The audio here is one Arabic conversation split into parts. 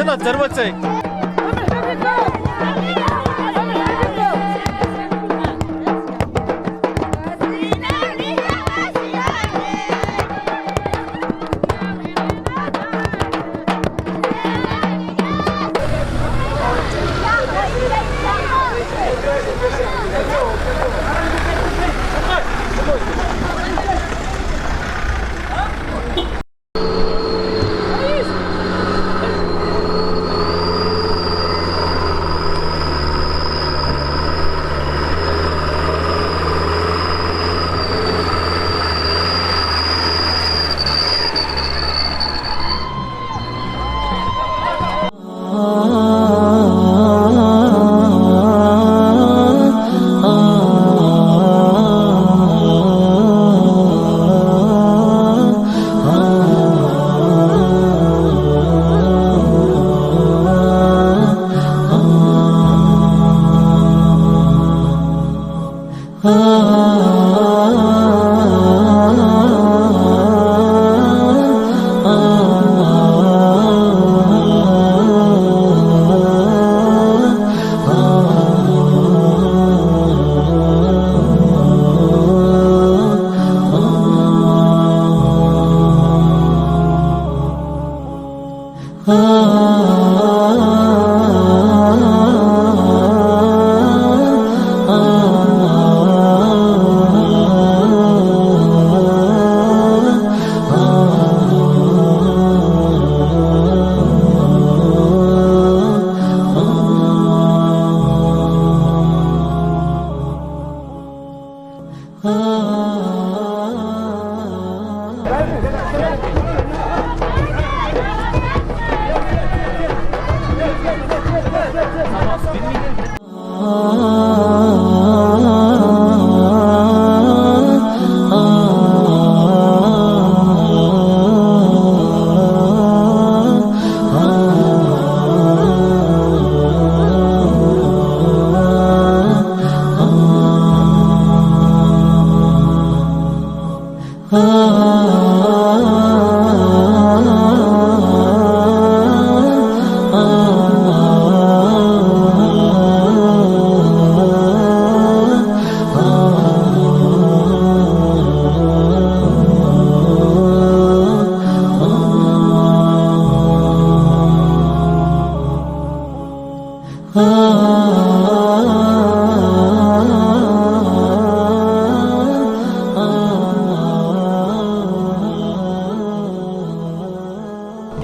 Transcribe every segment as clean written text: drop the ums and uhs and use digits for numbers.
يلا تزربتي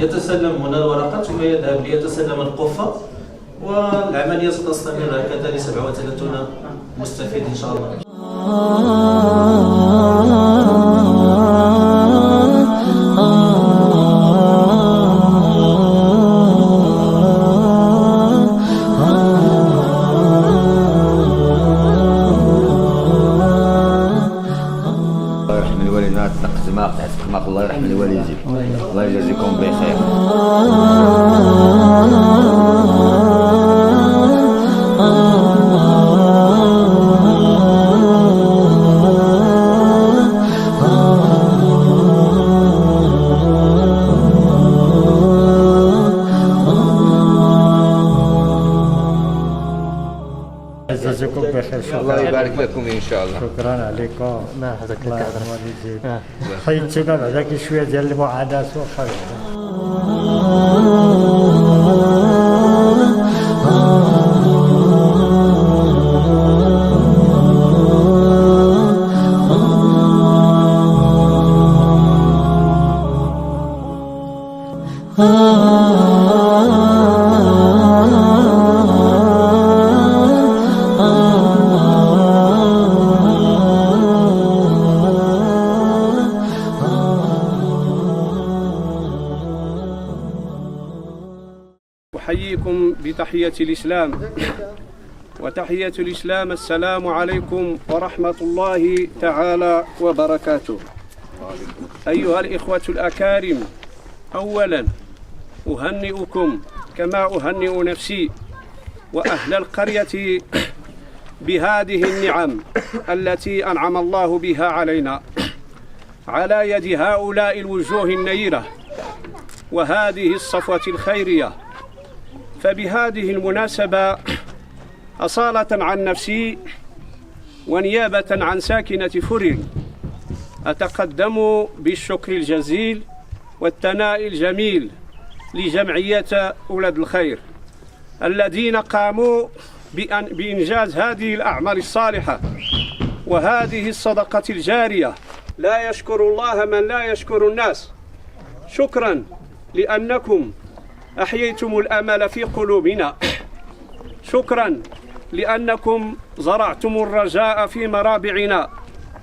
يتسلم هنا الورقة ثم يذهب ليتسلم القفة، والعملية ستستمر هكذا ل37 مستفيد إن شاء الله. الله يرحم الوالدين، الله يجازيكم بخير. يجزيكم بخير. الله يبارك لكم ان شاء الله. شكرا عليكم. الله يزيد. حيدتينا بعدا شويه ديال المعاناه وخير. أحييكم بتحية الإسلام، وتحية الإسلام السلام عليكم ورحمة الله تعالى وبركاته. أيها الإخوة الأكارم، أولا أهنئكم كما أهنئ نفسي وأهل القرية بهذه النعم التي أنعم الله بها علينا على يد هؤلاء الوجوه النيرة وهذه الصفوة الخيرية. فبهذه المناسبة أصالة عن نفسي ونيابة عن ساكنة فريل أتقدم بالشكر الجزيل والثناء الجميل لجمعية أولاد الخير الذين قاموا بإنجاز هذه الأعمال الصالحة وهذه الصدقة الجارية. لا يشكر الله من لا يشكر الناس. شكرا لأنكم أحييتم الأمل في قلوبنا، شكرا لأنكم زرعتم الرجاء في مرابعنا،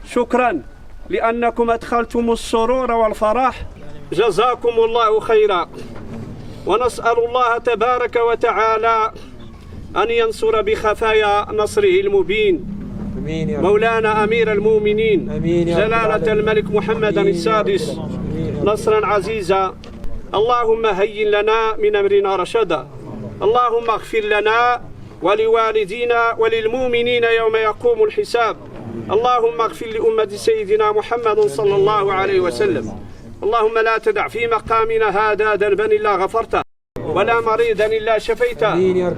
شكرا لأنكم أدخلتم السرور والفرح. جزاكم الله خيرا، ونسأل الله تبارك وتعالى أن ينصر بخفايا نصره المبين مولانا أمير المؤمنين جلالة الملك محمد السادس نصرا عزيزا. اللهم هيئ لنا من أمرنا رشدا، اللهم اغفر لنا ولوالدينا وللمؤمنين يوم يقوم الحساب. اللهم اغفر لأمة سيدنا محمد صلى الله عليه وسلم. اللهم لا تدع في مقامنا هذا ذنبا إلا غفرته، ولا مريضا إلا شفيته،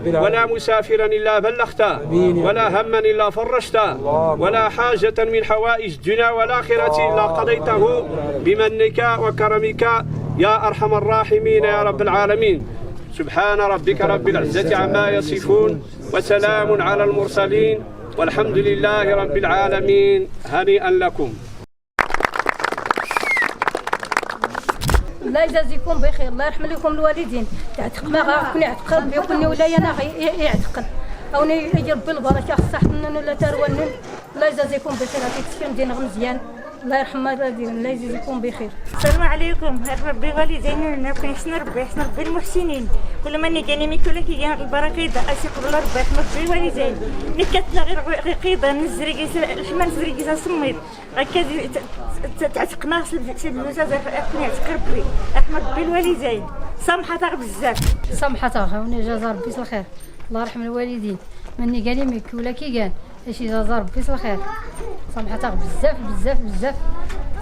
ولا مسافرا إلا بلغته، ولا هما إلا فرجته، ولا حاجة من حوائج الدنيا والآخرة إلا قضيته بمنك وكرمك يا أرحم الراحمين يا رب العالمين. سبحان ربك رب العزة عما يصفون، وسلام على المرسلين، والحمد لله رب العالمين. هنيئا لكم. الله يجازيكم بخير، الله يرحم لكم الوالدين. تعتق ما غاكون يعتق ربي يكون ولا انا يعتقل او يجي ربي البركه خصحنا ولا تروان. الله يجازيكم بخير، هذيك السكن ديالنا مزيان، الله يرحم الوالدين، الله يجازيكم بخير. السلام عليكم. ربي والدينا يحسن ربي يحسن ربي المحسنين. كل من كان ميكولا كي البركه يدا اسيق الله ربي يحمد ربي الوالدين. نكتنا غير قيضه نزريكي الحمام نزريكي سميد هكا تعتق ما سلوزا يكون يعتق ربي احمد ربي الوالدين. سامحه تاع بزاف، سامحه تاع ونجازا ربي الخير، الله يرحم الوالدين. مني قال ميكولا كي قال اش يجازا ربي الخير، سامحه تاع بزاف بزاف بزاف.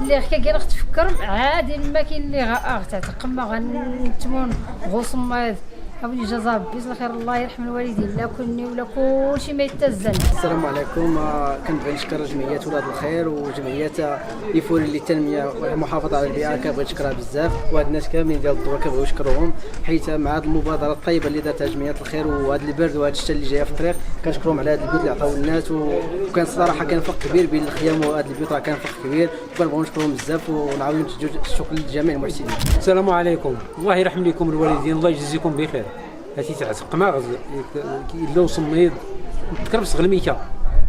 اللي كي تفكر عادي ما كاين اللي تعتق ما غنتمون غصماد حاولي جزا ربي الخير، الله يرحم الوالدين، لا كلني ولا كلشي ما يتزن. السلام عليكم. كنبغي نشكر جمعيه ولاد الخير وجمعيه يفوري للتنميه والمحافظه على البيئه، كنبغي نشكرها بزاف، وهاد الناس كاملين ديال الدور كنبغيو نشكروهم، حيت مع هاد المبادره الطيبه اللي دارتها جمعيه الخير وهاد البرد وهاد الشتا اللي جايه في الطريق، كنشكرهم على هاد البيوت اللي عطاو الناس، وكان الصراحه كان فرق كبير بين الخيام وهاد البيوت، راه كان فرق كبير، وكنبغيو نشكرهم بزاف ونعاودوا نتوجه الشكر لجميع المحسنين. السلام عليكم، الله يرحم لكم الوالدين، الله يجزيكم بخير. هاتي تاع قماغز لو صميد تكرفس غلميكا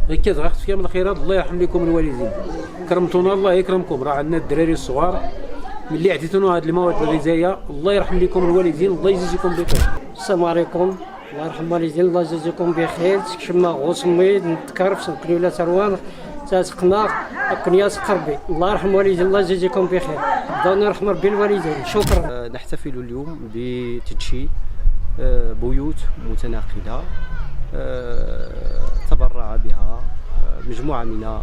غير كتغاخت فيها من الخيرات، الله يرحم لكم الوالدين، كرمتونا الله يكرمكم. راه عندنا الدراري الصغار ملي عطيتونا هاد المواد الغذائيه، الله يرحم لكم الوالدين، الله يجزيكم بخير. السلام عليكم، الله يرحم الوالدين، الله يجزيكم بخير. تكشمنا غوصميد نتكرفس كليولا تروان تاسقنا كنياس قربي، الله يرحم الوالدين، الله يجزيكم بخير. دعونا نرحم ربي الوالدين. شكرا. نحتفل اليوم بتدشين بيوت متناقلة تبرع بها مجموعة من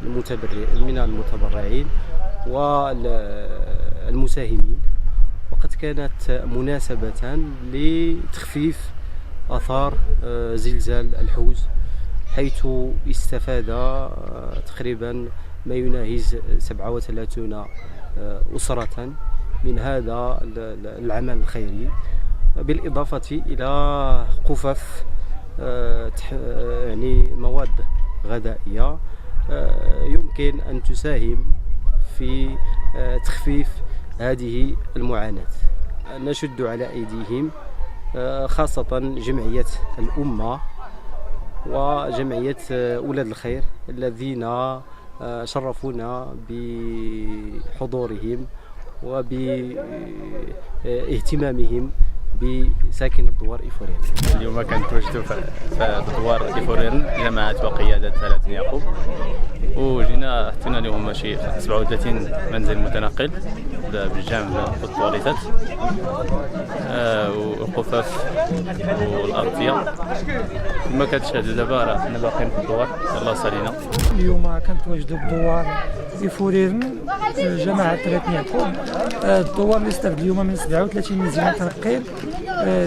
المتبرعين والمساهمين، وقد كانت مناسبة لتخفيف آثار زلزال الحوز، حيث استفاد تقريبا ما يناهز 37 أسرة من هذا العمل الخيري، بالإضافة إلى قفف يعني مواد غذائية يمكن أن تساهم في تخفيف هذه المعاناة. نشد على أيديهم خاصة جمعية الأمة وجمعية أولاد الخير الذين شرفونا بحضورهم وباهتمامهم بساكن الدوار إيفورين. اليوم كنتواجدوا في دوار إيفورين جماعة وقيادة ثلاث يعقوب، وجينا حطينا لهم شي 37 منزل متنقل بالجامع والتواليتات والقفاف والأرضية. كما كتشاهدوا دابا راه حنا باقيين في الدوار، يلاه سالينا. اليوم كنتواجدوا بالدوار إيفورين جماعة ثلاث يعقوب. الدوار اللي استفد اليوم من 37 منزل متنقل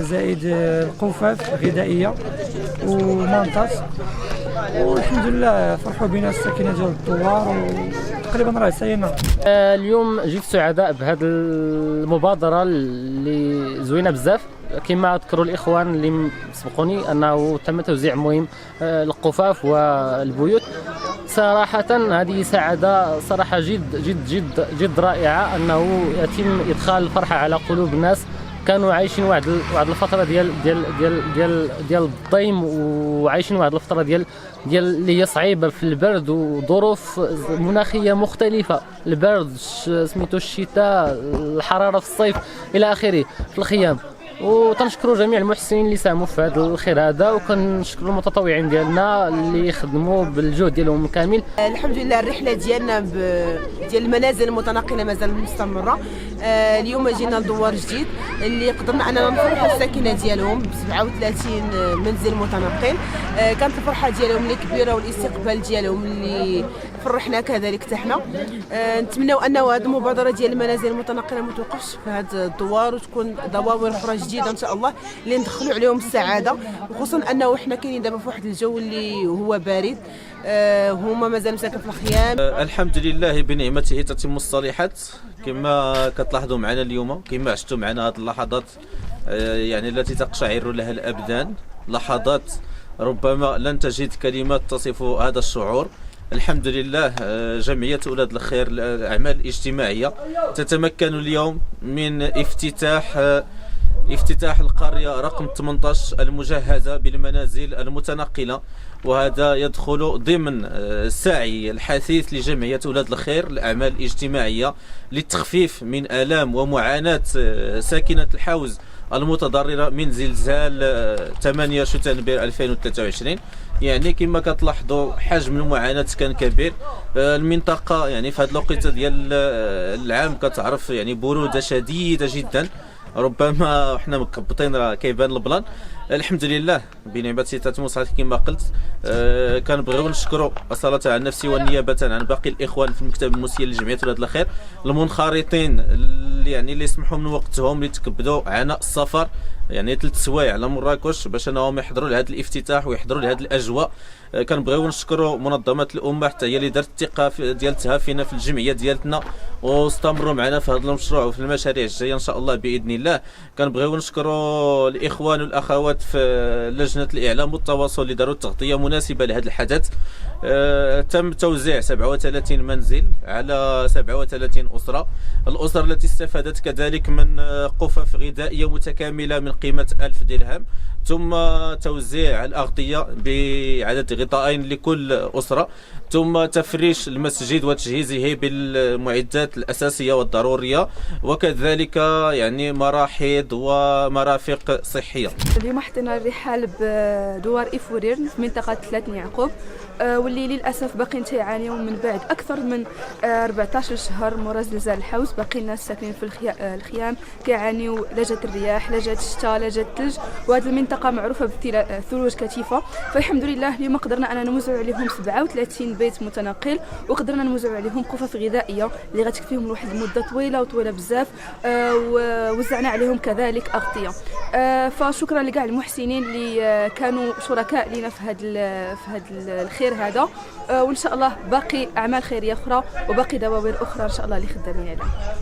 زائد القفاف غذائية ومانطاس، والحمد لله فرحوا بنا الساكنه ديال الدوار، وتقريبا راه سالينا. اليوم جيت سعداء بهذه المبادره اللي زوينه بزاف، كما ذكروا الاخوان اللي سبقوني انه تم توزيع مهم القفاف والبيوت. صراحه هذه سعاده صراحه جد رائعه، انه يتم ادخال الفرحه على قلوب الناس كانوا عايشين واحد الفتره ديال الضيم، وعايشين واحد الفتره ديال اللي هي صعيبه في البرد وظروف مناخيه مختلفه، البرد سميتو الشتاء، الحراره في الصيف الى اخره في الخيام. وتنشكروا جميع المحسنين اللي ساهموا في هذا الخير هذا، وكنشكروا المتطوعين ديالنا اللي خدموا بالجهد ديالهم كامل. الحمد لله الرحله ديالنا ديال المنازل المتنقله مازال مستمره. اليوم جينا لدوار جديد اللي قدرنا اننا نفرحوا الساكنه ديالهم ب 37 منزل متنقل. كانت الفرحه ديالهم اللي كبيره والاستقبال ديالهم اللي فرحنا كذلك حتى حنا. نتمنوا انه هذه المبادره ديال المنازل المتنقله ما توقفش في هذا الدوار، وتكون دواور اخرى جديده ان شاء الله اللي ندخلوا عليهم السعاده، وخصوصا انه حنا كاينين دابا في واحد الجو اللي هو بارد، هما مازال مساكن في الخيام. الحمد لله بنعمته تتم الصالحات، كما كتلاحظوا معنا اليوم، كما عشتوا معنا هذه اللحظات يعني التي تقشعر لها الابدان، لحظات ربما لن تجد كلمات تصف هذا الشعور. الحمد لله جمعية أولاد الخير الأعمال الاجتماعية تتمكن اليوم من افتتاح القرية رقم 18 المجهزة بالمنازل المتنقلة، وهذا يدخل ضمن السعي الحثيث لجمعية أولاد الخير الأعمال الاجتماعية للتخفيف من آلام ومعاناة ساكنة الحوز المتضررة من زلزال 8 شتنبر 2023. يعني كما كتلاحظوا حجم المعاناة كان كبير. المنطقة يعني في هذا الوقت ديال العام كتعرف يعني برودة شديدة جدا، ربما حنا مكبطين راه كيبان البلان. الحمد لله بنعمة تتم الصالحات كما قلت. كنبغيو نشكروا الصلاة على نفسي والنيابة عن باقي الإخوان في المكتب المسير لجمعية أولاد الخير، المنخرطين اللي يعني اللي يسمحوا من وقتهم اللي تكبدوا عناء السفر يعني 3 سوايع على مراكش باش انهم يحضروا لهذا الافتتاح ويحضروا لهذه الاجواء. كنبغيو نشكروا منظمه الامه حتى هي اللي دارت الثقه ديالتها فينا في الجمعيه ديالتنا واستمروا معنا في هذا المشروع وفي المشاريع الجايه ان شاء الله باذن الله. كنبغيو نشكروا الاخوان والاخوات في لجنه الاعلام والتواصل اللي داروا تغطيه مناسبه لهذا الحدث. تم توزيع 37 منزل على 37 اسره. الاسر التي استفادت كذلك من قفف غذائيه متكامله من قيمه 1000 درهم، ثم توزيع الأغطية بعدد غطاءين لكل أسرة، ثم تفريش المسجد وتجهيزه بالمعدات الأساسية والضرورية، وكذلك يعني مراحيض ومرافق صحية. اليوم حطينا الرحال بدوار إيفوريرن في منطقة 3 يعقوب، واللي للأسف باقيين تيعانيو من بعد أكثر من 14 شهر مورا زلزال الحوس. باقي الناس ساكنين في الخيام كيعانيو لا جات الرياح لا جات الشتاء لا جات الثلج، وهذه المنطقة معروفة بالثلوج كثيفة. فالحمد لله اليوم قدرنا أننا نوزع عليهم 37 بيت متنقل، وقدرنا نوزع عليهم قفف غذائية اللي غتكفيهم لواحد المدة طويلة بزاف، ووزعنا عليهم كذلك أغطية. فشكرا لكاع المحسنين اللي كانوا شركاء لنا في هذا الخير هذا، وإن شاء الله باقي أعمال خيرية أخرى وباقي دواوير أخرى إن شاء الله اللي خدامين عليها.